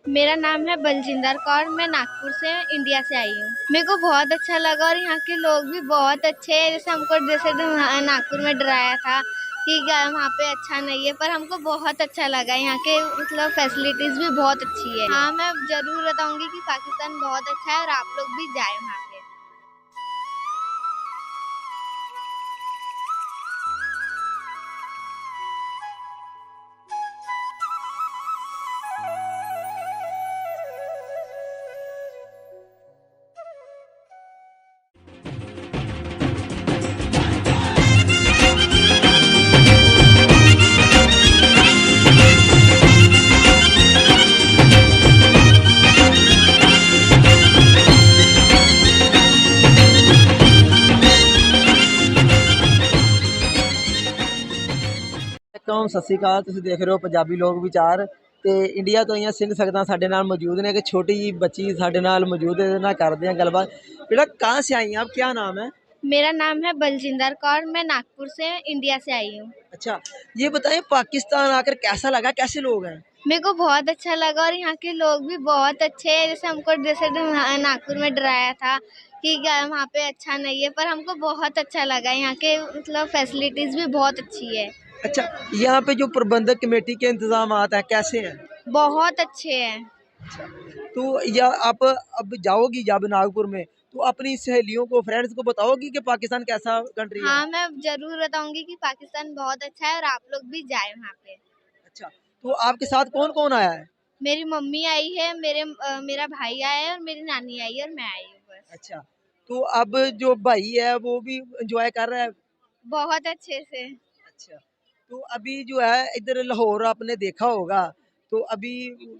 मेरा नाम है बलजिंदर कौर। मैं नागपुर से इंडिया से आई हूँ। मेरे को बहुत अच्छा लगा और यहाँ के लोग भी बहुत अच्छे हैं। जैसे हमको नागपुर में डराया था कि वहाँ पे अच्छा नहीं है, पर हमको बहुत अच्छा लगा। यहाँ के मतलब फैसिलिटीज भी बहुत अच्छी है। हाँ, मैं जरूर बताऊंगी कि पाकिस्तान बहुत अच्छा है और आप लोग भी जाए वहाँ पे। ਵਾਲੇਕੁਮ ਸਤਿ ਸ਼੍ਰੀ ਅਕਾਲ। ਤੁਸੀਂ ਦੇਖ ਰਹੇ ਹੋ ਪੰਜਾਬੀ ਲੋਕ ਵਿਚਾਰ ਤੇ ਇੰਡੀਆ ਤੋਂ ਆਈਆਂ ਸਿੰਘ ਸਕਦਾਂ ਸਾਡੇ ਨਾਲ ਮੌਜੂਦ ਨੇ। ਇੱਕ ਛੋਟੀ ਜੀ ਬੱਚੀ ਸਾਡੇ ਨਾਲ ਮੌਜੂਦ ਹੈ, ਇਹਦੇ ਨਾਲ ਕਰਦੇ ਹਾਂ ਗੱਲਬਾਤ। बेटा कहाँ से आई हैं आप, क्या नाम है? मेरा नाम है बलजिंदर कौर। मैं नागपुर से इंडिया से आई हूँ। अच्छा, ये बताएं पाकिस्तान आकर कैसा लगा, कैसे लोग हैं? मेरे को बहुत अच्छा लगा और यहाँ के लोग भी बहुत अच्छे हैं। जैसे नागपुर में डराया था कि वहाँ पे अच्छा नहीं है, पर हमको बहुत अच्छा लगा। यहाँ के मतलब फैसिलिटीज भी बहुत अच्छी है। अच्छा, यहाँ पे जो प्रबंधक कमेटी के इंतजाम है कैसे हैं? बहुत अच्छे हैं। तो या आप अब जाओगी जब नागपुर में तो अपनी सहेलियों को, फ्रेंड्स को बताओगी कि पाकिस्तान कैसा कंट्री है? हाँ, मैं जरूर बताऊंगी कि पाकिस्तान बहुत अच्छा है और आप लोग भी जाए वहाँ पे। अच्छा, तो आपके साथ कौन कौन आया है? मेरी मम्मी आई है, मेरा भाई आया है और मेरी नानी आई है और मैं आई हूँ बस। अच्छा, तो अब जो भाई है वो भी एंजॉय कर रहा है? बहुत अच्छे से। अच्छा, तो अभी जो है इधर लाहौर आपने देखा होगा, तो अभी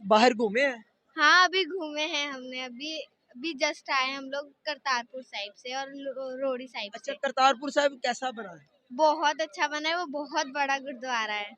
बाहर घूमे हैं? हाँ, अभी घूमे हैं हमने। अभी अभी जस्ट आए हम लोग करतारपुर साइड से और रोड़ी साइड अच्छा, से। करतारपुर साहिब कैसा बना है? बहुत अच्छा बना है, वो बहुत बड़ा गुरुद्वारा है।